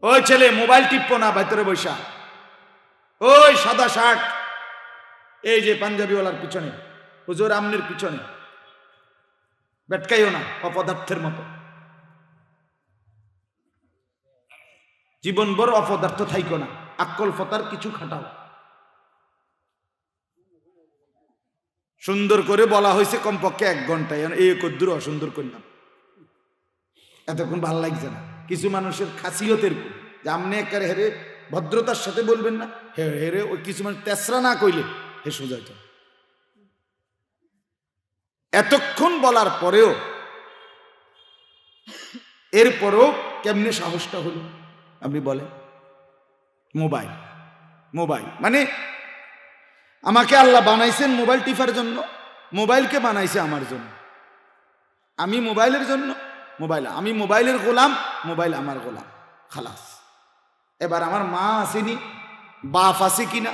ওই ছেলে মোবাইল টিপো না, ভেতরে বৈশা। ওই সাদা শার্ট, এই যে পাঞ্জাবিওয়ালার পিছনে, হুজুর আমনের পিছনে বেটকাইও না অপদার্থের মতো। জীবন বড় অপদার্থ থাইকো না, আক্কল ফতার কিছু খাটাও। সুন্দর করে বলা হয়েছে কমপক্ষে 1 ঘন্টায়, এই কদ্দুর অসুন্দর করলাম, এতক্ষণ ভাল লাগছে না। কিছু মানুষের খাসিয়তের যে আমনে একারে হেরে ভদ্রতার সাথে বলবেন না, হেরে ওই কিছু মানুষ তেসরা না কইলে হে সোজাইত। এতক্ষণ বলার পরেও এরপরেও কেমনে সাহসটা হলো আপনি বলেন? মোবাইল, মোবাইল মানে আমাকে আল্লাহ বানাইছেন মোবাইল টিপার জন্য, মোবাইলকে বানাইছে আমার জন্য। আমি মোবাইলের জন্য, মোবাইল আমি মোবাইলের গোলাম, মোবাইল আমার গোলাম, খালাস। এবার আমার মা আসেনি, বাপ আছে কিনা,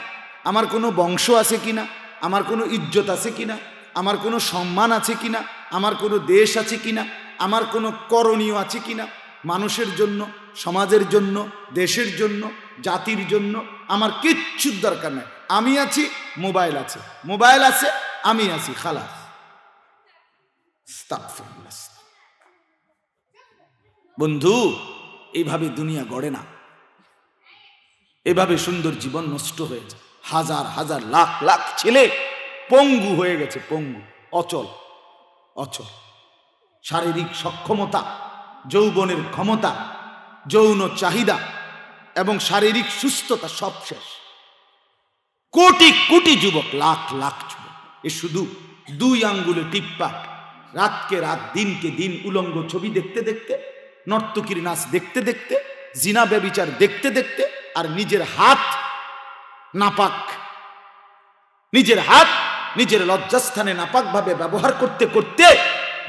আমার কোনো বংশ আছে কিনা, আমার কোনো ইজ্জত আছে কিনা, আমার কোনো সম্মান আছে কিনা, আমার কোনো দেশ আছে কিনা, আমার কোনো করণীয় আছে কিনা, মানুষের জন্য, সমাজের জন্য, দেশের জন্য, জাতির জন্য আমার কিচ্ছুর দরকার নাই। আমি আছি, মোবাইল আছে, মোবাইল আছে, আমি আছি, খালাস। বন্ধু, এইভাবে দুনিয়া গড়ে না, এভাবে সুন্দর জীবন নষ্ট হয়ে যায়। হাজার হাজার লাখ লাখ ছেলে পঙ্গু হয়ে গেছে, পঙ্গু, অচল, অচল। শারীরিক সক্ষমতা, যৌবনের ক্ষমতা, যৌন চাহিদা এবং শারীরিক সুস্থতা সব শেষ। কোটি কোটি যুবক, লাখ লাখ যুবক, এ শুধু 2 আঙ্গুলে টিপ্পা, রাতকে রাত, দিনকে দিন উলঙ্গ ছবি দেখতে দেখতে, নর্তকীর নাচ দেখতে দেখতে, জিনা ব্যভিচার দেখতে দেখতে, আর নিজের হাত নাপাক, নিজের হাত নিজের লজ্জাস্থানে নাপাক ভাবে ব্যবহার করতে করতে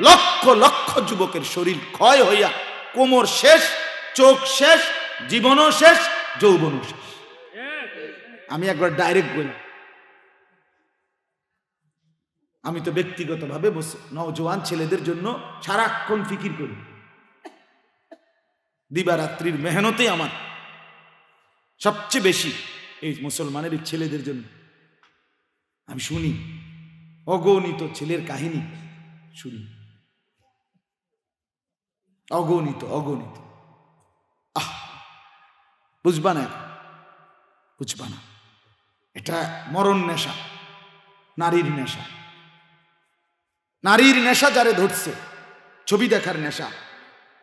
লক্ষ লক্ষ যুবকের শরীর ক্ষয় হইয়া কোমর শেষ, চোখ শেষ, জীবনও শেষ, যৌবনও শেষ। আমি একবার ডাইরেক্ট বললাম, আমি তো ব্যক্তিগতভাবে বসে নওজোয়ান ছেলেদের জন্য সারাক্ষণ ফিকির করি, দিবারাত্রির মেহনতে আমার সবচেয়ে বেশি এই মুসলমানের এই ছেলেদের জন্য। আমি শুনি অগণিত ছেলের কাহিনী, শুনি অগণিত অগণিত। বুঝবা না, বুঝবা না, এটা মরণ নেশা, নারীর নেশা। নারীর নেশা যারে ধরছে, ছবি দেখার নেশা,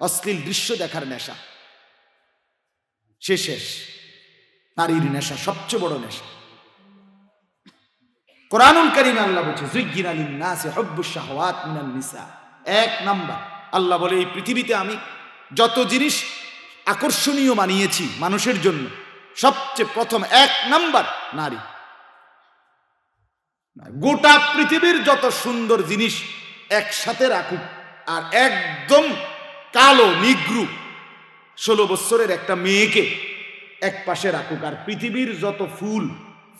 অশ্লীল দৃশ্য দেখার নেশা, সে শেষ। নারীর নেশা সবচেয়ে বড় নেশা। কোরআনুল কারীমে আল্লাহ বলছে, যুয়্যিনা লিন-নাসি হুব্বুশ শাহাওয়াত মিনান নিসা। 1 নাম্বার আল্লাহ বলে, এই পৃথিবীতে আমি যত জিনিস আকর্ষণীয় বানিয়েছি মানুষের জন্য, সবচেয়ে প্রথম 1 নাম্বার নারী। গোটা পৃথিবীর যত সুন্দর জিনিস একসাথে রাখুক, আর একদম কালো নিগ্রু 16 বছরের একটা মেয়েকে এক পাশে রাখুক, আর পৃথিবীর যত ফুল,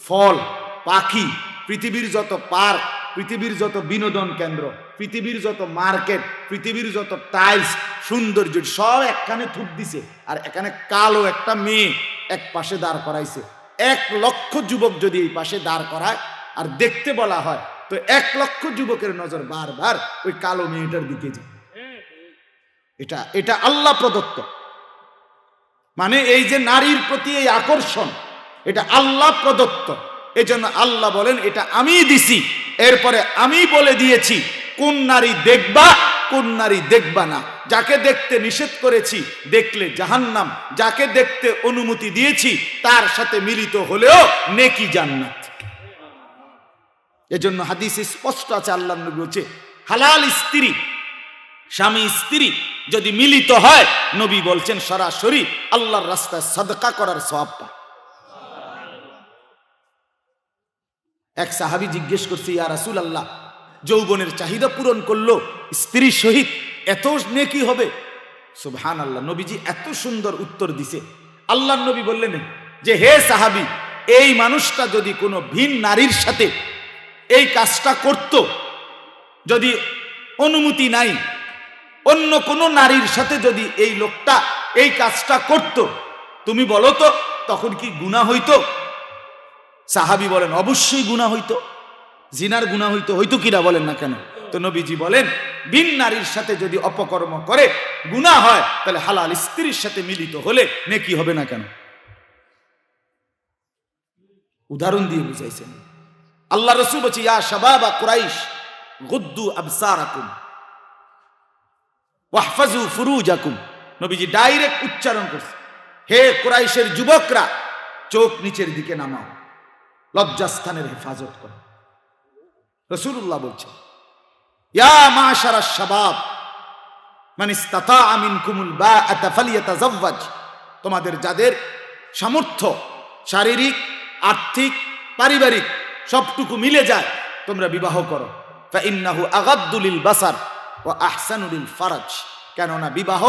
ফল, পাখি, পৃথিবীর যত পার্ক, পৃথিবীর যত বিনোদন কেন্দ্র, পৃথিবীর যত মার্কেট, পৃথিবীর যত টাইলস, সৌন্দর্য সব একখানে থুপ দিছে, আর এখানে কালো একটা মেয়ে এক পাশে দাঁড় করাইছে। 1 লক্ষ যুবক যদি এই পাশে দাঁড় করায় আর দেখতে বলা হয়, তো 1 লক্ষ যুবকের নজর বারবার ওই কালো মেয়েটার দিকে যায়। এটা আল্লাহ প্রদত্ত। মানে এই যে নারীর প্রতি এই আকর্ষণ, এটা আল্লাহ প্রদত্ত। এই জন্য আল্লাহ বলেন, এটা আমি দিছি, এরপরে আমি বলে দিয়েছি কোন নারী দেখবা, কোন নারী দেখবা না। যাকে দেখতে নিষেধ করেছি দেখলে জাহান্নাম, যাকে দেখতে অনুমতি দিয়েছি তার সাথে মিলিত হলেও নেকি জান্নাত। এজন্য হাদিসে স্পষ্ট আছে, আল্লাহ নবী বলছে, হালাল স্ত্রী, স্বামী স্ত্রী যদি মিলিত হয়, নবী বলছেন সরাসরি আল্লাহর রাস্তায় সাদকা করার সওয়াব পায়। এক সাহাবী জিজ্ঞেস করছে, ইয়া রাসূলুল্লাহ, যৌবনের চাহিদা পূরণ করলো স্ত্রীর সহিত এত নেকি হবে? সুবহানাল্লাহ, নবীজি এত সুন্দর উত্তর দিছে। আল্লাহর নবী বললেন যে, হে সাহাবী, এই মানুষটা যদি কোনো ভিন নারীর সাথে এই কাজটা করত, যদি অনুমতি নাই, অন্য কোনো নারীর সাথে যদি এই লোকটা এই কাজটা করত, তুমি বলো তো তখন কি গুনাহ হইতো? সাহাবী বলেন অবশ্যই গুনাহ হইতো, জিনার গুনাহ হইতো। হইতো কিনা বলেন না কেন? তো নবীজি বলেন ভিন নারীর সাথে যদি অপকর্ম করে গুনাহ হয়, তাহলে হালাল স্ত্রীর সাথে মিলিত হলে নেকি হবে না কেন? উদাহরণ দিয়ে বুঝাইছেন। আল্লাহ রাসূল বলছে ইয়া শাবাবা কুরাইশ গুদ্দু আবসারাকুম ওয়াহফাজু ফুরুজাকুম। নবীজি ডাইরেক্ট উচ্চারণ করছে, হে কুরাইশের যুবকরা, চোখ নিচের দিকে নামাও, লজ্জাস্থানের হেফাজত করো। রাসূলুল্লাহ বলছেন ইয়া মাশারাশ শাবাব মান ইসতাতাআ মিনকুমুল বাআতা ফালইয়াতাযাওয়াজ। তোমাদের যাদের সামর্থ্য শারীরিক, আর্থিক, পারিবারিক সবটুকু মিলে যায় তোমরা বিবাহ করো। ফাইন্নাহু আগাদ্দু লিল বাসার ওয়া আহসানু লিল ফারাজ। কেননা বিবাহ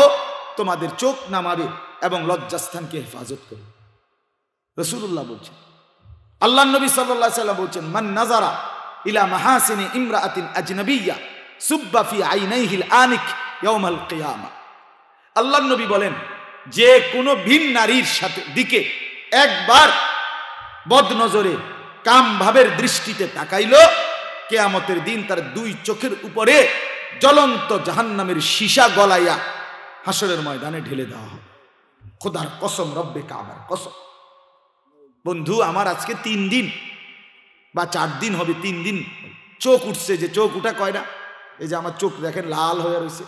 তোমাদের চোখ নামাবে এবং লজ্জাস্থানকে হেফাজত করবে। রাসূলুল্লাহ বলছেন। আল্লাহর নবী সাল্লাল্লাহু আলাইহি ওয়াসাল্লাম বলছেন মান নাযারা ইলা মাহাসিনি ইমরাআতিন আজনাবিয়্যা সুব্বা ফি আইনাইহিল আনিক ইয়াউমাল কিয়ামা। আল্লাহর নবী বলেন যে কোনো ভিন নারীর সাথে দিকে একবার বদনজরে কাম ভাবের দৃষ্টিতে তাকাইলো, কিয়ামতের দিন তার দুই চোখের উপরে জ্বলন্ত জাহান্নামের সীসা গলাইয়া হাসরের ময়দানে ঢেলে দেওয়া হবে। খোদার কসম, রব্বে কাবার কসম। বন্ধু আমার আজকে 3 দিন বা 4 দিন হবে, 3 দিন চোখ উঠছে। যে চোখ উঠা কয় না, এই যে আমার চোখ দেখেন লাল হয়ে রয়েছে,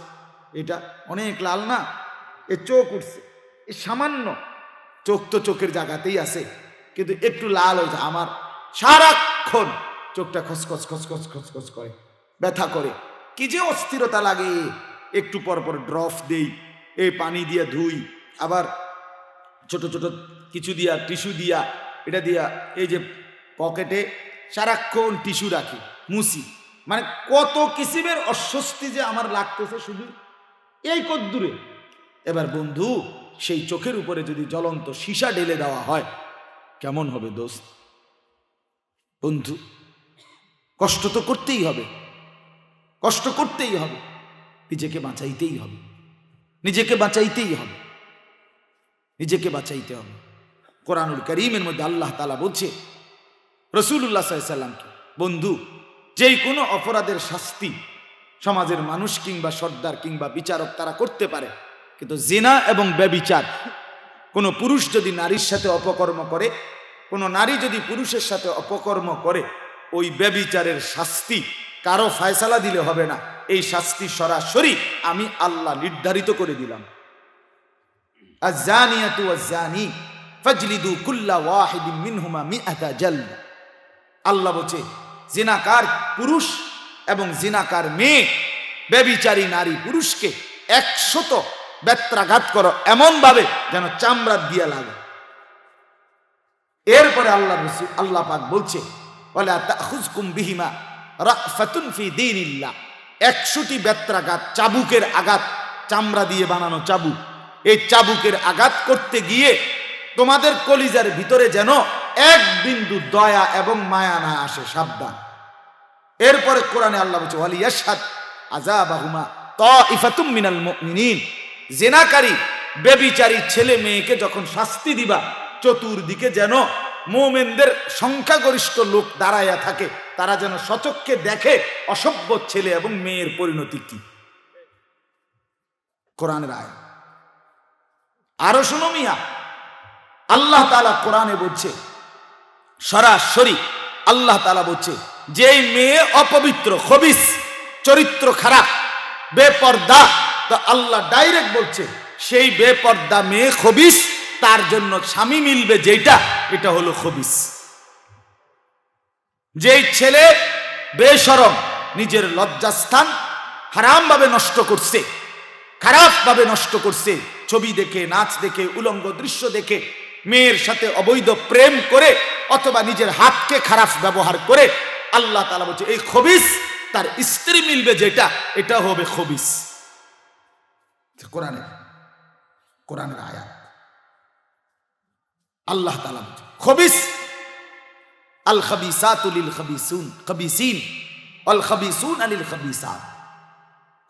এটা অনেক লাল না, এ চোখ উঠছে। এ সামান্য চোখ তো চোখের জায়গাতেই আছে, কিন্তু একটু লাল হয়েছে। আমার সারাক্ষণ চোখটা খসখস খসখস খসখস করে, ব্যথা করে, কি যে অস্থিরতা লাগে। একটু পর পর ড্রপ দেই, এই পানি দিয়ে ধুই, আবার ছোট ছোট কিছু দিয়া টিস্যু দিয়া, এটা দিয়া এই যে পকেটে সারাক্ষণ টিস্যু রাখি, মুছি। মানে কত কিসিমের অস্বস্তি যে আমার লাগতেছে শুধু এই কদ্দুরে। এবার বন্ধু সেই চোখের উপরে যদি জ্বলন্ত সীসা ঢেলে দেওয়া হয় কেমন হবে দোস্ত? বন্ধু কষ্ট তো করতেই হবে, কষ্ট করতেই হবে, নিজেকে বাঁচাইতেই হবে, নিজেকে বাঁচাইতেই হবে, নিজেকে বাঁচাইতে হবে। কোরআনুল কারীমের মধ্যে আল্লাহ তাআলা বলছে রাসূলুল্লাহ সাল্লাল্লাহু আলাইহি ওয়াসাল্লামকে, বন্ধু যেই কোনো অপরাধের শাস্তি সমাজের মানুষ কিংবা সর্দার কিংবা বিচারক তারা করতে পারে, কিন্তু জিনা এবং ব্যভিচার, কোনো পুরুষ যদি নারীর সাথে অপকর্ম করে, কোনো নারী যদি পুরুষের সাথে অপকর্ম করে, ওই ব্যভিচারের শাস্তি কারো ফয়সালা দিলে হবে না। এই শাস্তি সরাসরি আমি আল্লাহ নির্ধারিত করে দিলাম। আয-যানিয়াতু ওয়াজ-যানি ফাজলিদু কুল্লা ওয়াহিদিন মিনহুমা মিআতা জালদা। আল্লাহ বলছে জিনাকার পুরুষ এবং জিনাকার মেয়ে, ব্যভিচারী নারী পুরুষকে 100 বেত্রাঘাত করো, এমন ভাবে যেন চামড়া দিয়া লাগে। এরপরে আল্লাহ পাক বলছে ওয়ালা তাখুযকুম বিহিমা রাফাতুন ফি দীনিল্লাহ। 100টি বেত্রাঘাত, চাবুকের আঘাত, চামড়া দিয়ে বানানো চাবুক, এই চাবুকের আঘাত করতে গিয়ে তোমাদের কলিজার ভিতরে যেন এক বিন্দু দয়া এবং মায়া না আসে, সাবধান। এরপরে কোরআনে আল্লাহ বলছে ওয়ালিয়াশহাদ আযাবাহুমা তাইফাতুম মিনাল মুমিনিন। জিনাকারী ব্যভিচারী ছেলে মেয়েকে যখন শাস্তি দিবা, চতুর্দিকে যেন মুমিনদের সংখ্যাগরিষ্ঠ লোক দাঁড়াইয়া থাকে, তারা যেন সচক্ষে দেখে অসভ্য ছেলে এবং মেয়ের পরিণতি কি। কোরআনের আয়াত। আরো শোনো মিয়া, আল্লাহ তাআলা কোরআনে বলছে সরাসরি, আল্লাহ তাআলা বলছে যেই মেয়ে অপবিত্র, খবিস, চরিত্র খারাপ, বেপর্দা, তো আল্লাহ ডাইরেক্ট বলছে সেই বেপর্দা মেয়ে খবিস, তার জন্য স্বামী মিলবে যেটা, এটা হলো খবিস। যেই ছেলে বেশরম, নিজের লজ্জাস্থান হারাম ভাবে নষ্ট করছে, খারাপ ভাবে নষ্ট করছে, ছবি দেখে, নাচ দেখে, উলঙ্গ দৃশ্য দেখে, মেয়ের সাথে অবৈধ প্রেম করে, অথবা নিজের হাতকে খারাপ ব্যবহার করে, আল্লাহ তাআলা বলছে এই খবিস তার স্ত্রী মিলবে যেটা, এটা হবে খবিস। কোরআনের আয়াত। আল্লাহ তাআলা বলছে খবিস আল খাবিসাতু লিল খাবিসুন খাবিসিন ওয়াল খাবিসুন লিল খাবিসাত।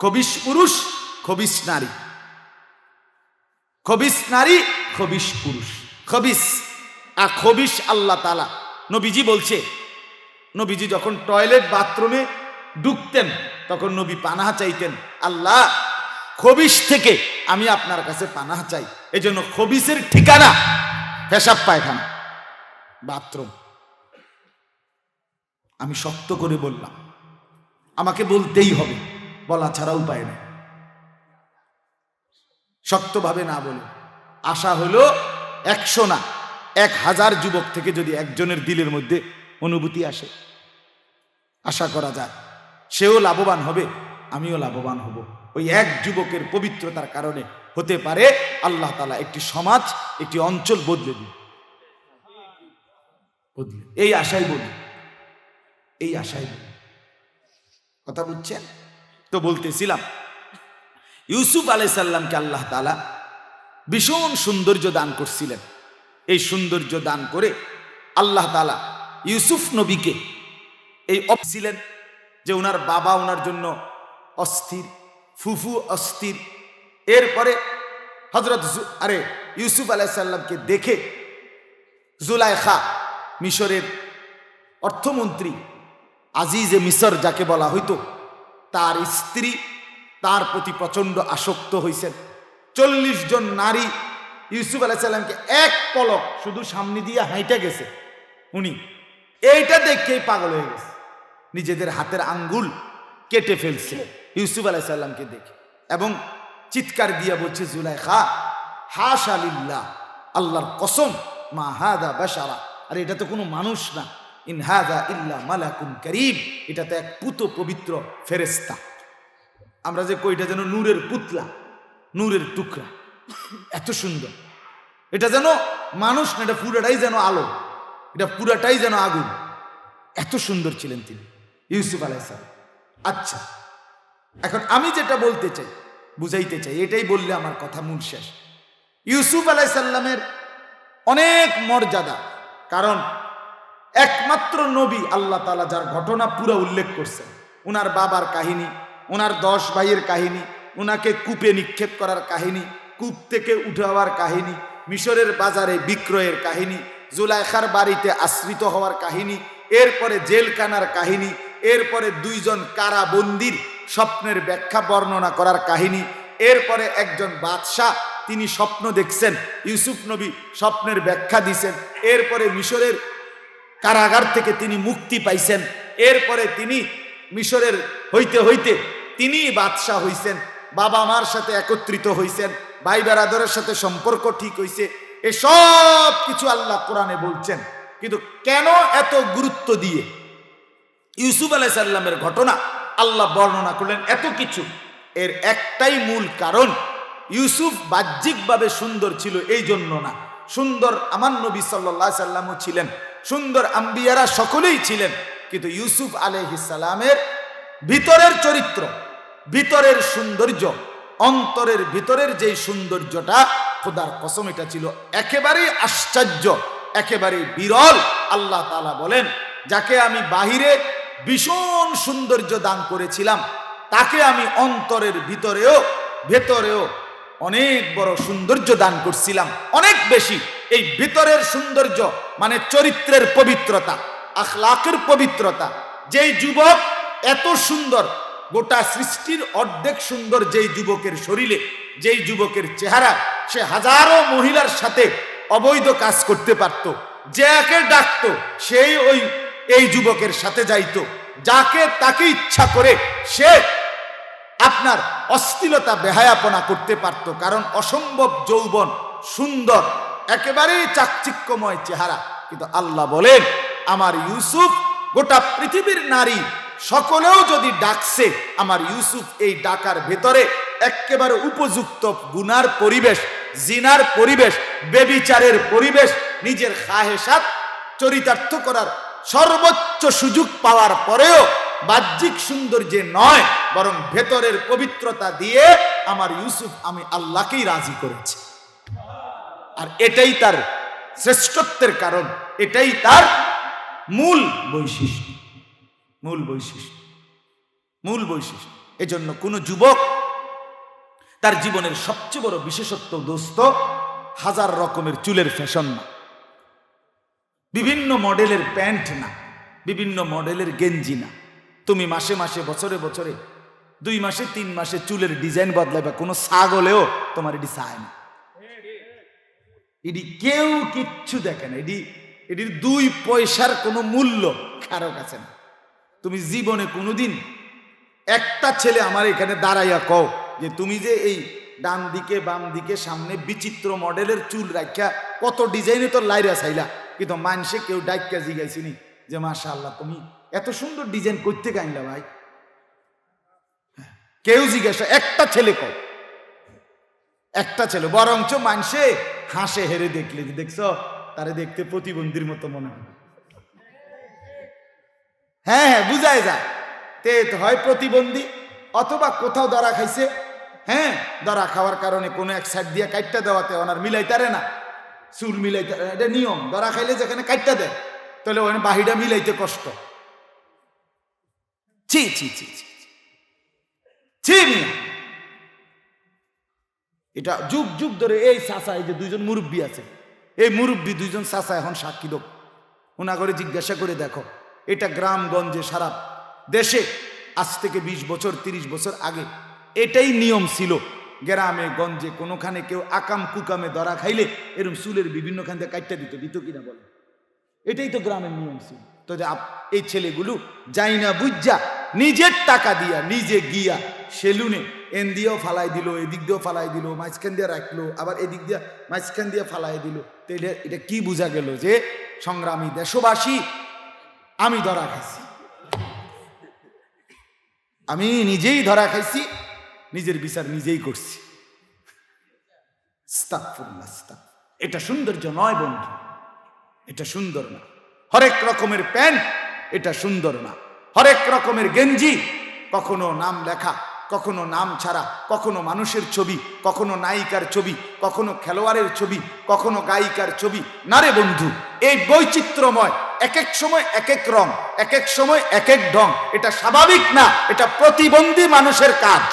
খবিস পুরুষ, খবিস নারী, খবিস নারী, খবিশ পুরুষ, খবিস। আর খবিশ আল্লাহ তাআলা, নবীজি বলছে, নবীজি যখন টয়লেট বাথরুমে ঢুকতেন তখন নবী পানাহ চাইতেন, আল্লাহ খবিশ থেকে আমি আপনার কাছে পানাহ চাই। এই জন্য খবিসের ঠিকানা পেশাব পায়খানা, বাথরুম। আমি শক্ত করে বললাম, আমাকে বলতেই হবে, বলা ছাড়া উপায় নেই। শক্তভাবে না বলে আশা হলো 100 না 1000 যুবক থেকে যদি একজনের দিলের মধ্যে অনুভূতি আসে, আশা করা যায় সেও লাভবান হবে, আমিও লাভবান হব। ওই এক যুবকের পবিত্রতার কারণে হতে পারে আল্লাহ তাআলা একটি সমাজ, একটি অঞ্চল বদলে দিন, বদলে। এই আশাই বলি, এই আশাই বলি। কথা বুঝছেন তো? বলতেছিলাম ইউসুফ আলাইহিস সালামকে আল্লাহ তাআলা ভীষণ সৌন্দর্য দান করছিলেন। এই সৌন্দর্য দান করে আল্লাহ তাআলা ইউসুফ নবীকে এই ছিলেন যে ওনার বাবা ওনার জন্য অস্থির, ফুফু অস্থির। এরপরে হযরত ইউসুফ আলাইহিস সালামকে দেখে জুলাইখা, মিশরের অর্থমন্ত্রী, আজিজে মিশর যাকে বলা হইতো, তার স্ত্রী তার প্রতি প্রচন্ড আসক্ত হয়েছেন। 40 জন নারী ইউসুফ আলাইহিস সালামকে এক পলক শুধু সামনে দিয়ে হাইটা গেছে, উনি এইটা দেখেই পাগল হয়ে গেছে, নিজেদের হাতের আঙ্গুল কেটে ফেলছে ইউসুফ আলাইহিস সালামকে দেখে, এবং চিৎকার দিয়ে বলছে, জুলাইখা হাশা লিল্লাহ, আল্লাহর কসম, মা হাদা বাশারা, আরে এটা তো কোনো মানুষ না, ইন হাদা ইল্লা মালাকুন কারীম, এটা তো এক পুত পবিত্র ফেরেশতা। আমরা যে কইটা যেন নূরের পুতলা, নূরের টুকরা, এত সুন্দর। এটা যেন মানুষ না, এটা পুরাটাই যেন আলো, এটা পুরাটাই যেন আগুন। এত সুন্দর ছিলেন তিনি ইউসুফ আলাইহিস সালাম। আচ্ছা, এখন আমি যেটা বলতে চাই, বুঝাইতে চাই, এটাই বললে আমার কথা মূল শেষ। ইউসুফ আলাইহিস সালামের অনেক মর্যাদা, কারণ একমাত্র নবী আল্লাহ তাআলা যার ঘটনা পুরো উল্লেখ করছেন, উনার বাবার কাহিনী, উনার 10 ভাইয়ের কাহিনী, উনাকে কূপে নিক্ষেপ করার কাহিনী, কূপ থেকে উঠে হওয়ার কাহিনী, মিশরের বাজারে বিক্রয়ের কাহিনী, জুলাইখার বাড়িতে আশ্রিত হওয়ার কাহিনী, এরপরে জেলখানার কাহিনী, এরপরে 2 জন কারাবন্দির স্বপ্নের ব্যাখ্যা বর্ণনা করার কাহিনী, এরপরে একজন বাদশাহ তিনি স্বপ্ন দেখছেন, ইউসুফ নবী স্বপ্নের ব্যাখ্যা দিছেন, এরপরে মিশরের কারাগার থেকে তিনি মুক্তি পাইছেন, এরপরে তিনি মিশরের হইতে হইতে তিনি বাদশাহ হইছেন, বাবা মার সাথে একত্রিত হইছেন, ভাই বেরাদরের সাথে সম্পর্ক ঠিক হইছে। এসব কিছু আল্লাহ কোরআনে বলছেন, কিন্তু কেন এত গুরুত্ব দিয়ে ইউসুফ আলাইহিস সালামের ঘটনা আল্লাহ বর্ণনা করলেন এত কিছু? এর একটাই মূল কারণ, ইউসুফ বাহ্যিকভাবে সুন্দর ছিল এই জন্য না, সুন্দর আমার নবী সাল্লাল্লাহু আলাইহি সাল্লামও ছিলেন, সুন্দর আম্বিয়ারা সকলেই ছিলেন, কিন্তু ইউসুফ আলাইহিস সালামের ভিতরের চরিত্র, ভিতরের সৌন্দর্য, অন্তরের ভিতরের যেই সৌন্দর্যটা, খোদার কসম এটা ছিল একেবারেই আশ্চর্য, একেবারেই বিরল। আল্লাহ তাআলা বলেন, যাকে আমি বাহিরে ভীষণ সৌন্দর্য দান করেছিলাম, তাকে আমি অন্তরের ভিতরেও ভেতরেও অনেক বড় সৌন্দর্য দান করছিলাম, অনেক বেশি। এই ভিতরের সৌন্দর্য মানে চরিত্রের পবিত্রতা, আখলাকের পবিত্রতা। যেই যুবক এত সুন্দর, গোটা সৃষ্টির অর্ধেক সুন্দর যেই যুবকের শরীরে, যেই যুবকের চেহারা, সে হাজারো মহিলার সাথে অবৈধ কাজ করতে পারত, যাকে ডাকতো সেই এই যুবকের সাথে যাইতো, যাকে তাকে ইচ্ছা করে সে আপনার অশ্লীলতা বেহায়াপনা করতে পারত, কারণ অসম্ভব যৌবন, সুন্দর, একেবারেই চাকচিক্যময় চেহারা। কিন্তু আল্লাহ বলেন, আমার ইউসুফ গোটা পৃথিবীর নারী সকলেও যদি ডাকছে, আমার ইউসুফ এই ডাকার ভেতরে একেবারে উপযুক্ত গুনার পরিবেশ, জিনার পরিবেশ, বেবিচারের পরিবেশ, নিজের খাহেসাত চরিতার্থ করার সর্বোচ্চ সুযোগ পাওয়ার পরেও বাহ্যিক সৌন্দর্যে নয়, বরং ভেতরের পবিত্রতা দিয়ে আমার ইউসুফ আমি আল্লাহকেই রাজি করেছি। আর এটাই তার শ্রেষ্ঠত্বের কারণ, এটাই তার মূল বৈশিষ্ট্য, মূল বৈশিষ্ট্য, মূল বৈশিষ্ট্য। এজন্য কোন যুবক তার জীবনের সবচেয়ে বড় বিশেষত্ব দোস্ত হাজার রকমের চুলের ফ্যাশন না, বিভিন্ন মডেলের প্যান্ট না, বিভিন্ন মডেলের গেঞ্জি না। তুমি মাসে মাসে বছরে বছরে 2 মাসে 3 মাসে চুলের ডিজাইন বদলাবে, কোনো ছাগলেও তোমার এটি চায় না। এটি কেউ কিচ্ছু দেখে না, এটির 2 পয়সার কোনো মূল্য কারো কাছে না। তুমি জীবনে কোনোদিন একটা ছেলে আমার এখানে দাঁড়াইয়া কও যে তুমি যে এই ডান দিকে বাম দিকে সামনে বিচিত্র মডেলের চুল রাখা কত ডিজাইনে তোর লাইরা চাইলা, কিন্তু মানুষে কেউ ডাইকা জিগাইছিনি যে মাশাআল্লাহ তুমি এত সুন্দর ডিজাইন করতে গাইলা ভাই? কেউ জিজ্ঞাসা, একটা ছেলে কও, একটা ছেলে। বরঞ্চ মানুষে হাসে হেরে দেখলে, দেখছো তারে দেখতে প্রতিবন্ধীর মতো মনে হয়। হ্যাঁ হ্যাঁ, বুঝায় যায় তে হয় প্রতিবন্ধী, অথবা কোথাও ধরা খাইছে। হ্যাঁ, ধরা খাওয়ার কারণে কোনো এক সাইড দিয়ে কাটটা দেওয়াতে ওনার মিলাইতারে না, চুল মিলাইতে, এটা নিয়ম। ধরা খাইলে যেখানে কাটটা দেয় তাহলে ওখানে বাহিটা মিলাইতে কষ্ট। ছি ছি ছি ছি ছি মিয়া, এটা যুগ যুগ ধরে এই চাচা, এই যে 2জন মুরব্বী আছে, এই মুরব্বী 2জন চাচা এখন সাক্ষী দোক, ওনা করে জিজ্ঞাসা করে দেখো। এটা গ্রামগঞ্জে সারা দেশে আজ থেকে 20 বছর 30 বছর আগে এটাই নিয়ম ছিল। গ্রামে গঞ্জে কোনোখানে কেউ আকাম কুকামে ধরা খাইলে এরকম চুলের বিভিন্ন খান দিয়ে কাটটা দিত কিনা বলে, এটাই তো গ্রামের নিয়ম ছিল। তো যে এই ছেলেগুলো যাই না বুঝা নিজের টাকা দিয়া নিজে গিয়া সেলুনে এন দিয়েও ফালাই দিল, এদিক দিয়েও ফালাই দিল, মাঝখান দিয়ে রাখলো, আবার এদিক দিয়ে মাঝখান দিয়ে ফালাই দিল। তো এটা কি বোঝা গেল যে সংগ্রামী দেশবাসী, আমি ধরা খাইছি, আমি নিজেই ধরা খাইছি, নিজের বিচার নিজেই করছি। এটা সৌন্দর্য নয় বন্ধু, এটা সুন্দর না। হরেক রকমের প্যান্ট এটা সুন্দর না, হরেক রকমের গেঞ্জি কখনো নাম লেখা, কখনো নাম ছাড়া, কখনো মানুষের ছবি, কখনো নায়িকার ছবি, কখনো খেলোয়াড়ের ছবি, কখনো গায়িকার ছবি। না রে বন্ধু, এই বৈচিত্র্যময়, এক এক সময় এক এক রং, এক এক সময় এক এক ঢং, এটা স্বাভাবিক না, এটা প্রতিবন্ধী মানুষের কাজ,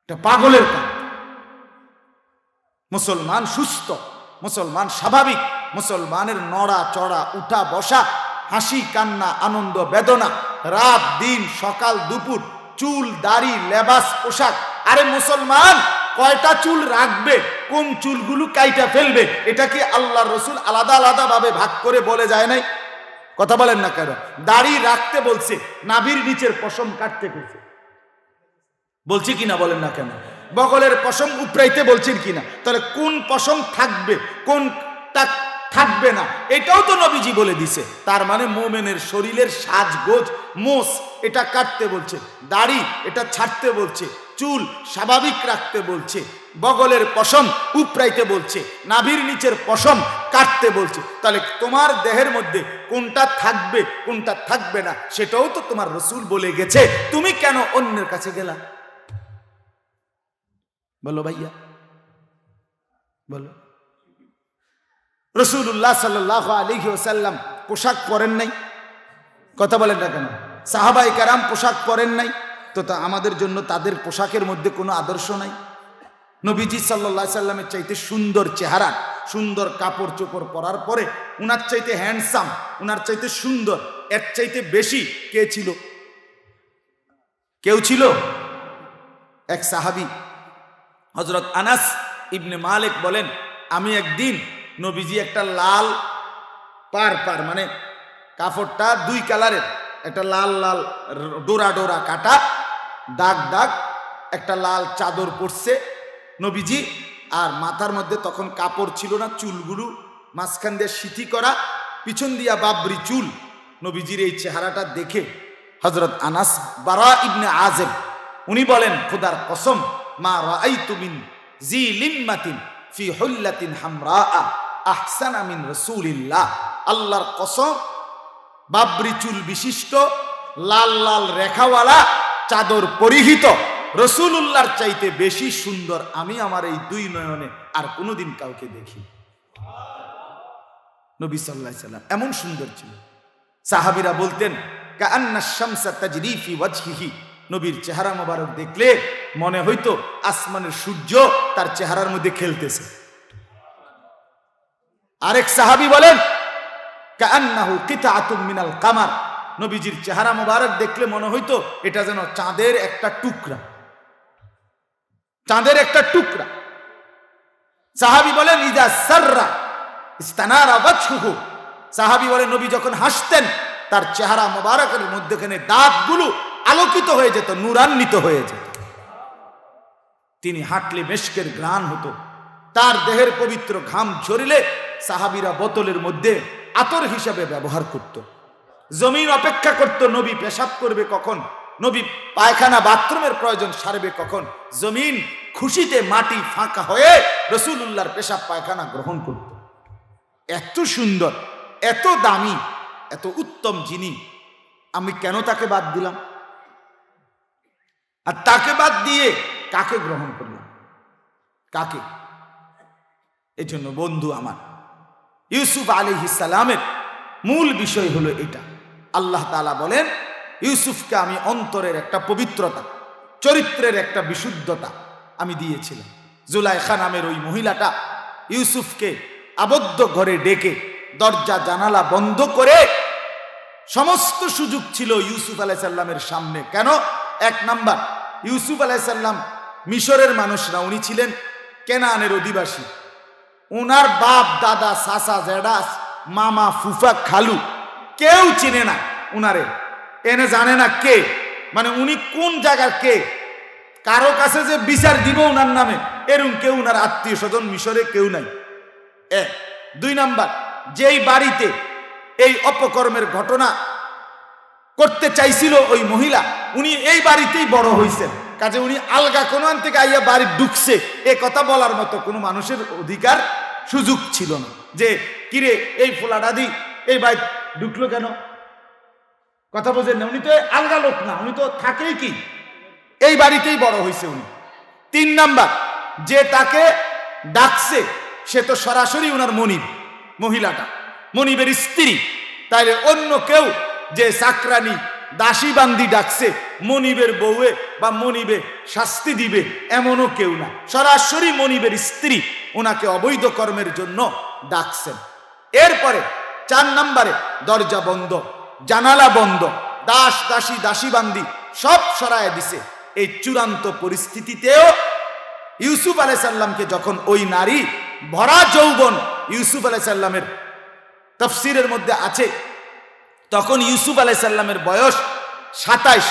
এটা পাগলের কাজ। মুসলমান সুস্থ, মুসলমান স্বাভাবিক, মুসলমানের নড়া চড়া উঠা বসা, হাসি কান্না আনন্দ বেদনা, রাত দিন সকাল দুপুর, চুল দাড়ি লেবাস পোশাক। আরে মুসলমান কয়টা চুল রাখবে, কোন চুলগুলো কাইটা ফেলবে, এটা কি আল্লাহ রসুল আলাদা আলাদা ভাবে ভাগ করে বলে যায় নাই? কথা বলেন না কেন? দাড়ি রাখতে বলছে, নাভির নিচের পশম কাটতে বলছে, বলছি কিনা বলেন না কেন? বগলের পশম উপরাইতে বলছেন কিনা? তাহলে কোন পশম থাকবে কোনটা থাকবে না এটাও তো নবীজি বলে দিছে। তার মানে মোমেনের শরীরের সাজগোজ মোস এটা কাটতে বলছে, দাড়ি এটা ছাড়তে বলছে, চুল স্বাভাবিক রাখতে বলছে, বগলের পশম উপরাইতে বলছে, নাভির নিচের পশম কাটতে বলছে। তাহলে তোমার দেহের মধ্যে কোনটা থাকবে কোনটা থাকবে না সেটাও তো তোমার রসুল বলে গেছে, তুমি কেন অন্যের কাছে গেলা? বলো ভাইয়া, বলো। রাসূলুল্লাহ সাল্লাল্লাহু আলাইহি ওয়াসাল্লাম পোশাক পরেন নাই, কথা বলেন না কেন? সাহাবায়ে কেরাম পোশাক পরেন নাই, তো তা আমাদের জন্য তাদের পোশাকের মধ্যে কোনো আদর্শ নাই? নবীজি সাল্লাল্লাহু আলাইহি সাল্লামের চাইতে সুন্দর চেহারা, সুন্দর কাপড় চোপড় পরার পরে উনার চাইতে হ্যান্ডসাম, উনার চাইতে সুন্দর, এর চাইতে বেশি কে ছিল? কেউ ছিল? এক সাহাবী হযরত আনাস ইবনে মালিক বলেন, আমি একদিন নবীজি একটা লাল পার মানে কাপড়টা 2 কালারের, একটা লাল লাল ডোরা ডোরা কাটা দাগ দাগ একটা লাল চাদর পরছে নবীজি, আর মাথার মধ্যে তখন কাপড় ছিল না, চুলগুলো মাঝখান দিয়ে সিথি করা, পিছন দিয়া বাবরি চুল। নবীজির এই চেহারাটা দেখে হযরত আনাস বারা ইবনে আযিব উনি বলেন, খোদার কসম, মা রাআইতু মিন জি লিম্মাতিন ফি হুল্লাতিন হামরা আহসানা মিন রাসূলিল্লাহ। আল্লাহর কসম, বাবরি চুল বিশিষ্ট লাল লাল রেখাওয়ালা চাদর পরিহিত রাসূলুল্লাহর চাইতে বেশি সুন্দর আমি আমার এই 2 নয়নে আর কোনোদিন কাউকে দেখি। নবী সাল্লাল্লাহু আলাইহি সাল্লাম এমন সুন্দর ছিল। সাহাবীরা বলতেন, কাআন্না শামসা তাজরি ফি ওয়াজহিহি, নবীর চেহারা মোবারক দেখলে মনে হইতো আসমানের সূর্য তার চেহারার মধ্যে খেলতেছে। আরেক সাহাবী বলেন কাআন্নাহু কিতাআতুম মিনাল কামার, নবীজির চেহারা মোবারক দেখলে মনে হইতো এটা যেন চাঁদের একটা টুকরা, চাঁদের একটা টুকরা। সাহাবী বলেন ইজা সাররা ইস্তানারা ওয়াজহুহু, সাহাবী বলেন নবী যখন হাসতেন তার চেহারা মোবারকের মধ্যখানে দাঁতগুলো আলোকিত হয়ে যেত, নূরান্বিত হয়ে যেত। তিনি হাঁটলে মেশকের ঘ্রাণ হতো, তার দেহের পবিত্র ঘাম ঝরিলে সাহাবীরা বোতলের মধ্যে আতর হিসাবে ব্যবহার করত। জমিন অপেক্ষা করত নবী পেশাব করবে কখন, নবী পায়খানা বাথরুমের প্রয়োজন সারবে কখন। জমিন খুশিতে মাটি ফাঁকা হয়ে রাসূলুল্লাহর পেশাব পায়খানা গ্রহণ করত। এত সুন্দর, এত দামি, এত উত্তম যিনি, আমি কেন তাকে বাদ দিলাম? আর তাকে বাদ দিয়ে কাকে গ্রহণ করলাম? কাকে? এজন্য বন্ধু আমার, ইউসুফ আলাইহিস সালামের মূল বিষয় হলো এটা। আল্লাহ তাআলা বলেন ইউসুফকে আমি অন্তরের একটা পবিত্রতা, চরিত্রের একটা বিশুদ্ধতা আমি দিয়েছিলাম। জুলাইখা নামের ওই মহিলাটা ইউসুফকে আবদ্ধ ঘরে ডেকে দরজা জানালা বন্ধ করে, সমস্ত সুযোগ ছিল ইউসুফ আলাইহিস সালামের সামনে। কেন? এক নাম্বার, ইউসুফ আলাইহিস সালাম মিশরের মানুষ না, উনি ছিলেন কেনানের অধিবাসী। ওনার বাপ দাদা চাচা জেঠা মামা ফুফা খালু কেউ চিনে না উনারে, এনে জানে না কে, মানে উনি কোন জায়গার কে, কারো কাছে যে বিচার দিব উনার নামে এরকম কেউ উনার আত্মীয় স্বজন মিশরে কেউ নাই। এক। দুই নাম্বার, যেই বাড়িতে এই অপকর্মের ঘটনা করতে চাইছিল ওই মহিলা, উনি এই বাড়িতেই বড় হয়েছেন, কাজে উনি আলগা কোন থেকে আইয়া বাড়ি ঢুকছে এ কথা বলার মতো কোনো মানুষের অধিকার সুযোগ ছিল না, যে কিরে এই ফোলাডাদি এই বাড়ি ঢুকলো কেন, কথা বোঝেন না। উনি তো আলগা লোক না, উনি তো থাকেই কি এই বাড়িতেই বড় হয়েছে উনি। তিন নাম্বার, যে তাকে ডাকছে সে তো সরাসরি উনার মনিব, মহিলাটা মনিবের স্ত্রী। তাইলে অন্য কেউ যে চাকরানি দাসী বান্দি ডাকছে মনিবের বউয়ে বা মনিবে শাস্তি দিবে এমনও কেউ না, সরাসরি মনিবের স্ত্রী ওনাকে অবৈধ কর্মের জন্য ডাকছেন। এরপরে 4 নম্বরে দরজা বন্ধ, জানালা বন্ধ, দাস দাসী দাসী বান্দি সব সরায় দিছে। এই চূড়ান্ত পরিস্থিতিতেও ইউসুফ আলাইহিস সালামকে যখন ওই নারী ভরা যৌবন, ইউসুফ আলাইহিস সালামের তাফসীরের মধ্যে আছে তখন ইউসুফ আলাইহিস সালামের বয়স 27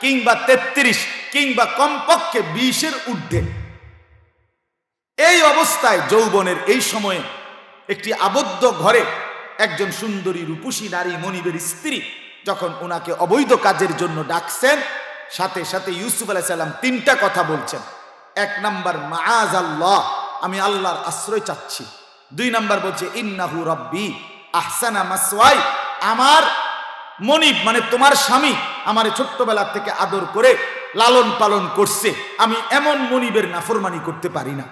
কিংবা 33 কিংবা কমপক্ষে 20-এর ঊর্ধ্বে। এই অবস্থায় যৌবনের এই সময়ে একটি আবদ্ধ ঘরে একজন সুন্দরী রূপসী নারী মনিবের স্ত্রী যখন ওনাকে অবৈধ কাজের জন্য ডাকছেন, সাথে সাথে ইউসুফ আলাইহিস সালাম 3টা কথা বলছেন। 1 নাম্বার, মাআযাল্লাহ, আমি আল্লাহর আশ্রয় চাচ্ছি। 2 নাম্বার বলছে ইন্নাহু রাব্বি আহসানা মাসওয়াই, আমার মনিব মানে তোমার স্বামী আমারে ছোট্টবেলা থেকে আদর করে লালন পালন করছে, আমি এমন মনিবের নাফরমানি করতে পারি না।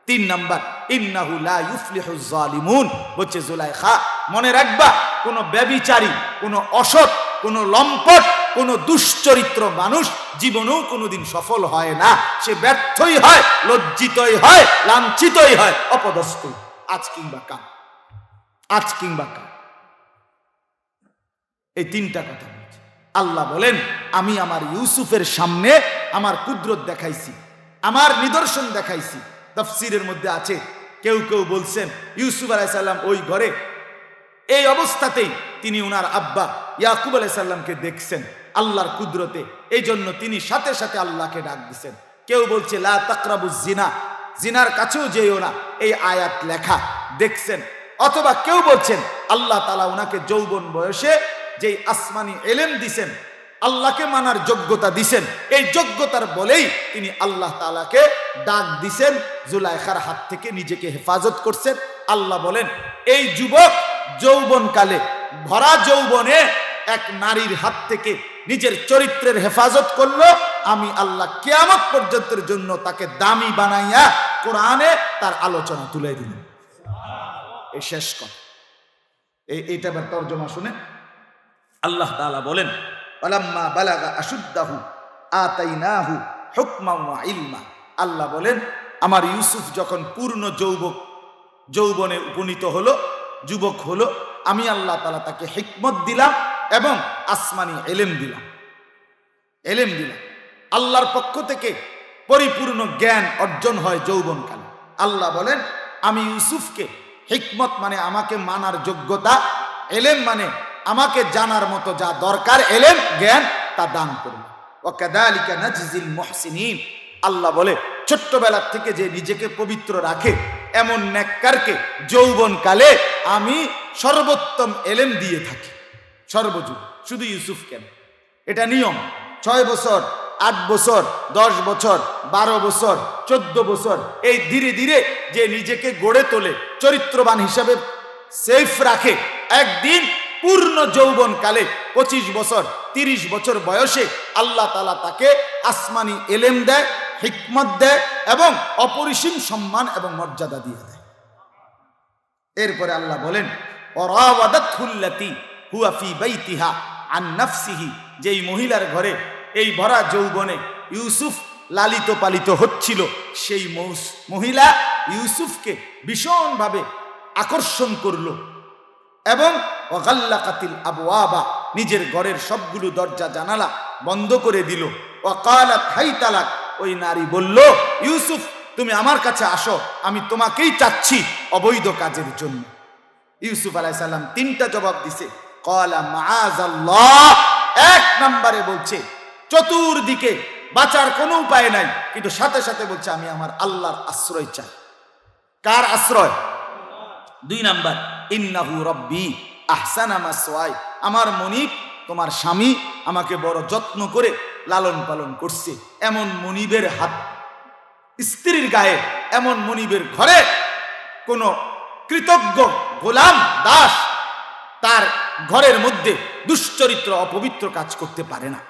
3 নাম্বার, ইন্নাহু লা ইউফলিহুজ জালিমুন, বলছে জুলাইখা মনে রাখবা কোন ব্যভিচারী, কোন অসৎ, কোন লম্পট, কোন দুশ্চরিত্র মানুষ জীবনেও কোনোদিন সফল হয় না। সে ব্যর্থই হয়, লজ্জিতই হয়, লাঞ্ছিতই হয়, অপদস্থ, আজ কিংবা কাল, আজ কিংবা কাল। এই 3টা কথা বলছে। আল্লাহ বলেন আমি আমার ইউসুফের সামনে আমার কুদরত দেখাইছি, আমার নিদর্শন দেখাইছি। তাফসীরের মধ্যে আছে, কেউ কেউ বলছেন ইউসুফ আলাইহিস সালাম ওই ঘরে এই অবস্থাতেই তিনি ওনার আব্বা ইয়াকুব আলাইহিস সালামকে দেখছেন আল্লাহর কুদরতে, এই জন্য তিনি সাথে সাথে আল্লাহকে ডাক দিছেন। কেউ বলছে লা তাকরাবুজ জিনা, জিনার কাছেও যেও না, এই আয়াত লেখা দেখছেন। অথবা কেউ বলছেন আল্লাহ তাআলা ওনাকে যৌবন বয়সে যেই আসমানি ইলম দিছেন, আল্লাহকে মানার যোগ্যতা দিছেন, এই যোগ্যতার বলেই তিনি আল্লাহ তাআলাকে ডাক দিছেন, জুলাইখার হাত থেকে নিজেকে হেফাজত করছেন। আল্লাহ বলেন এই যুবক যৌবনকালে ভরা যৌবনে এক নারীর হাত থেকে নিজের চরিত্রের হেফাজত করলো, আমি আল্লাহ কিয়ামত পর্যন্তের জন্য তাকে দামি বানাইয়া কোরআনে তার আলোচনা তুলে দিলেন। এই শেষ কথা, এইটা আবার তর্জমা শুনে আল্লাহ তাআলা বলেন ওয়ালাম্মা বালাগা আশুদ্দাহু আতাইনাহু হুকমান ওয়া ইলমা। আল্লাহ বলেন আমার ইউসুফ যখন পূর্ণ যৌবনে উপনীত হলো, যুবক হলো, আমি আল্লাহ তাআলা তাকে হিকমত দিলাম এবং আসমানি এলেম দিলাম। আল্লাহর পক্ষ থেকে পরিপূর্ণ জ্ঞান অর্জন হয় যৌবনকালে। আল্লাহ বলেন আমি ইউসুফকে হিকমত মানে আমাকে মানার যোগ্যতা, এলেম মানে আমাকে জানার মতো যা দরকার এলেম জ্ঞান তা দান করব। ওয়া কাযালিকা নাজজিল মুহসিনিন। আল্লাহ বলে ছোট্টবেলা থেকে যে নিজেকে পবিত্র রাখে এমন নেককারকে যৌবনকালে আমি সর্বোত্তম এলেম দিয়ে থাকি, সর্বযুগ। শুধু ইউসুফ কেন, এটা নিয়ম। 6 বছর, 8 বছর, 10 বছর, 12 বছর, 14 বছর, এই ধীরে ধীরে যে নিজেকে গড়ে তোলে, চরিত্রবান হিসাবে সেফ রাখে, একদিন পূর্ণ যৌবনকালে 25 বছর 30 বছর বয়সে আল্লাহ তাআলা তাকে আসমানি এলেম দেয়, হিকমত দেয় এবং অপরিসীম সম্মান এবং মর্যাদা দিয়ে দেয়। এরপরে আল্লাহ বলেন ওয়ারাওয়াদাতহুল্লাতী হুয়া ফী বাইতিহা আন নাফসিহি, যেই মহিলার ঘরে এই ভরা যৌবনে ইউসুফ লালিত পালিত হচ্ছিল, সেই মহিলা ইউসুফকে ভীষণভাবে আকর্ষণ করল এবং ওয়াগাল্লাকাতিল আবওয়াবা, নিজের ঘরের সবগুলো দরজা জানালা বন্ধ করে দিল। ওয়াকালাত হাইতালাক, ওই নারী বলল ইউসুফ তুমি আমার কাছে আসো, আমি তোমাকেই চাচ্ছি অবৈধ কাজের জন্য। ইউসুফ আলাইহিস সালাম 3টা জবাব দিছে। ক্বালা মাআযাল্লাহ, 1 নম্বরে বলছে চতুর্দিকে বাঁচার কোনো উপায় নাই, কিন্তু সাথে সাথে বলছে আমি আমার আল্লাহর আশ্রয় চাই। কার আশ্রয়? 2 নাম্বার ইন্নাহু রব্বি আহসানা মাসওয়াই, আমার মনিব তোমার স্বামী আমাকে বড় যত্ন করে লালন পালন করছে। এমন মনিবের হাত স্ত্রীর গায়ে, এমন মনিবের ঘরে কোন কৃতজ্ঞ গোলাম দাস তার ঘরের মধ্যে দুশ্চরিত্র অপবিত্র কাজ করতে পারে না।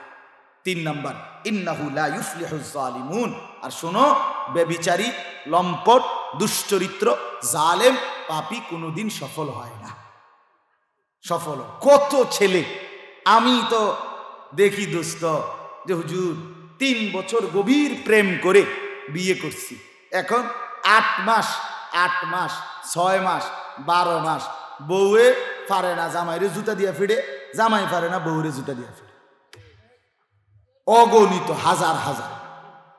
3 নাম্বার ইন্নাহু লা ইউফলিহুজ জালিমুন, আর শোনো ব্যভিচারী, লম্পট, দুশ্চরিত্র, জালেম, পাপী কোনোদিন সফল হয় না। সফল কত ছেলে আমি তো দেখি দোস্ত যে হুজুর 3 বছর গভীর প্রেম করে বিয়ে করছি, এখন 8 মাস 6 মাস 12 মাস বউয়ে পারে না জামাইরে জুতা দিয়া ফিরে, জামাই পারে না বউরে জুতা দিয়া ফিরে। অগণিত হাজার হাজার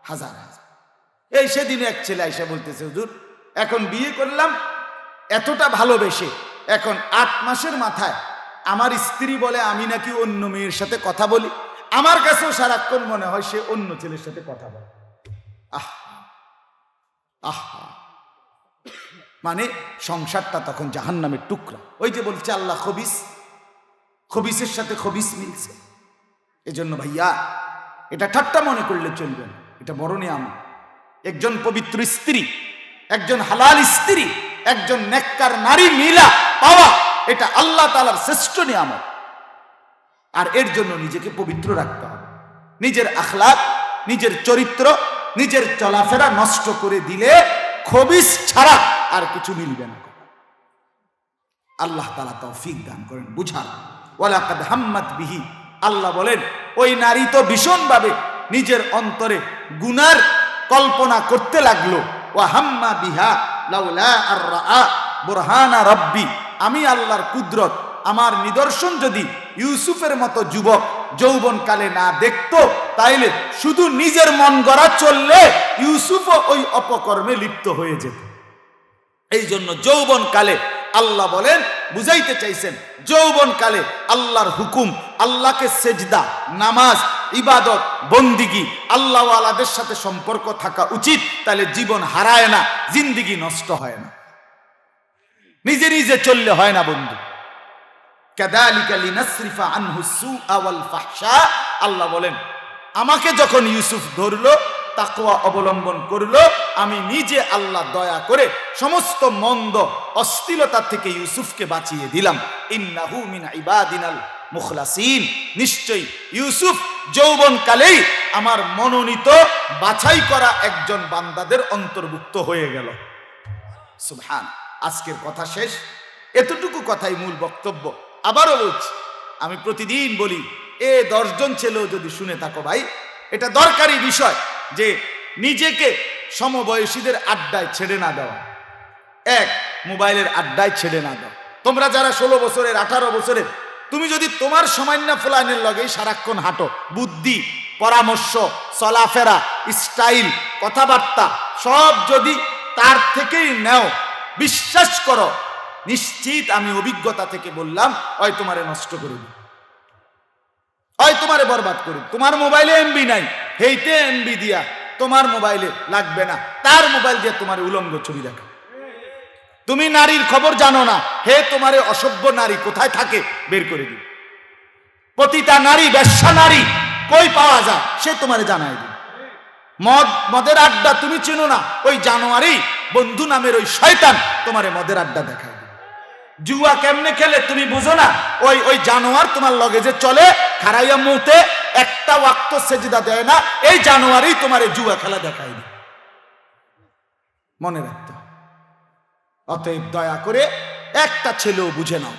হাজার হাজার। এই সেদিন এক ছেলে আইসা বলতেছে হুজুর এখন বিয়ে করলাম এতটা ভালোবেসে, এখন 8 মাসের মাথায় আমার স্ত্রী বলে আমি নাকি অন্য মেয়ের সাথে কথা বলি, আমার কাছেও সারাক্ষণ মনে হয় সে অন্য ছেলের সাথে কথা বলে। আহা, মানে সংসারটা তখন জাহান্নামের টুকরা। ওই যে বলছে আল্লাহ খবিসের সাথে খবিস মিলছে। এজন্য ভাইয়া এটা ঠাট্টা মনে করলে চলবে না, এটা বড় নিয়ামত। একজন পবিত্র স্ত্রী, একজন হালাল স্ত্রী, একজন নেককার নারী মিলা পাওয়া, এটা আল্লাহ তাআলার শ্রেষ্ঠ নিয়ামত। আর এর জন্য নিজেকে পবিত্র রাখতে হবে। নিজের আখলাক, নিজের চরিত্র, নিজের চলাফেরা নষ্ট করে দিলে খবিস ছাড়া আর কিছু মিলবে না। আল্লাহ তাআলা তৌফিক দান করেন বুঝার। ওয়ালাকাদ হাম্মাত বিহি, আল্লাহ বলেন ওই নারী তো ভীষণভাবে নিজের অন্তরে গুনার কল্পনা করতে লাগলো। ওয়া হাম্মা বিহা লাউলা আর রাআ বুরহানা রাব্বি, আমি আল্লাহর কুদরত, আমার নিদর্শন যদি ইউসুফের মতো যুবক যৌবনকালে না দেখতো, তাইলে শুধু নিজের মন গড়া চললে ইউসুফও ওই অপকর্মে লিপ্ত হয়ে যেত। এই জন্য যৌবনকালে আল্লাহ বলেন, বুঝাইতে চাইছেন যৌবনকালে আল্লাহর হুকুম, আল্লাহকে সেজদা, নামাজ, ইবাদত, বন্দিগি, আল্লাহওয়ালাদের সাথে সম্পর্ক থাকা উচিত। তাহলে জীবন হারায় না, জিন্দিগি নষ্ট হয় না, নিজে নিজে চললে হয় না বন্ধু। কাযালিকা লিনাসরিফা আনহু সুআ ওয়াল ফাহশা, আল্লাহ বলেন আমাকে যখন ইউসুফ ধরলো, তাকওয়া অবলম্বন করলো, আমি নিজে আল্লাহ দয়া করে সমস্ত মন্দ অশ্লীলতা থেকে ইউসুফকে বাঁচিয়ে দিলাম। ইন্নাহু মিন ইবাদিনাল মুখলাসিন, নিশ্চয়ই ইউসুফ যৌবনকালেই আমার মনোনীত বাছাই করা একজন বান্দাদের অন্তর্ভুক্ত হয়ে গেল। সুবহান। আজকের কথা শেষ, এতটুকু কথাই মূল বক্তব্য। আবারও বলছি, আমি প্রতিদিন বলি 10 জন ছেলেও যদি শুনে থাকো ভাই, এটা দরকারি বিষয় যে নিজেকে সমবয়সীদের আড্ডায় ছেড়ে না দেওয়া, এক মোবাইলের আড্ডায় ছেড়ে না দাও। তোমরা যারা 16 বছরের 18 বছরের, তুমি যদি তোমার সামান্য ফুলানের লগেই সারাক্ষণ হাঁটো, বুদ্ধি পরামর্শ চলাফেরা স্টাইল কথাবার্তা সব যদি তার থেকেই নেও, বিশ্বাস করো নিশ্চিত আমি অভিজ্ঞতা থেকে বললাম, হয় তোমারে নষ্ট করে দিই, হয় তোমারে বরবাদ করি। তোমার মোবাইলে এমবি নাই, হেইতে এমবি দিয়া তোমার মোবাইলে লাগবে না, তার মোবাইল দিয়ে তোমার উলঙ্গ ছবি দেখা। তুমি নারীর খবর জানো না, হে তোমারে অসভ্য নারী কোথায় থাকে বের করে দিবে। প্রতিটা নারী বেশ্যা নারী কই পাওয়া যায় সে তোমারে জানাই দিবে। মদের আড্ডা তুমি চেনো না, ওই জানোয়ারি বন্ধু নামের ওই শয়তান তোমারে মদের আড্ডা দেখায় দিবে। জুয়া কেমনে খেলে তুমি বুঝো না, ওই জানোয়ার তোমার লগে যে চলে খারাইয়া মুতে একটা ওয়াক্ত সেজদা দেয় না, এই জানোয়ারই তোমারে জুয়া খেলা দেখায় দিবে। মনে রাখতে, অতএব দয়া করে একটা ছেলেও বুঝে নাও,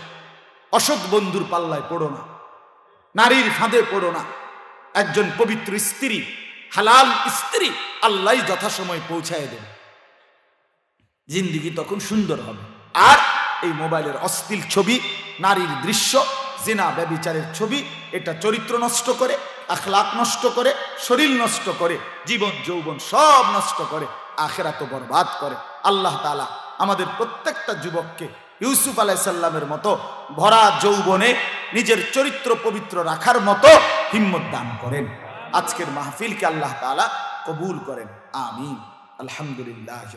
অসৎ বন্ধুর পাল্লায় পড়ো না, নারীর ফাঁদে পড়ো না। একজন পবিত্র স্ত্রী, হালাল স্ত্রী আল্লাহ যথাসময় পৌঁছায় দেন, জিন্দিগি তখন সুন্দর হবে। আর এই মোবাইলের অশ্লীল ছবি, নারীর দৃশ্য, জিনা ব্যভিচারের ছবি, এটা চরিত্র নষ্ট করে, আখলাক নষ্ট করে, শরীর নষ্ট করে, জীবন যৌবন সব নষ্ট করে, আখিরাত বরবাদ করে। আল্লাহ তাআলা আমাদের প্রত্যেকটা যুবককে ইউসুফ আলাইহিস সালামের মতো ভরা যৌবনে নিজের চরিত্র পবিত্র রাখার মতো হিম্মত দান করেন। আজকের মাহফিলকে আল্লাহ তাআলা কবুল করেন, আমিন। আলহামদুলিল্লাহ।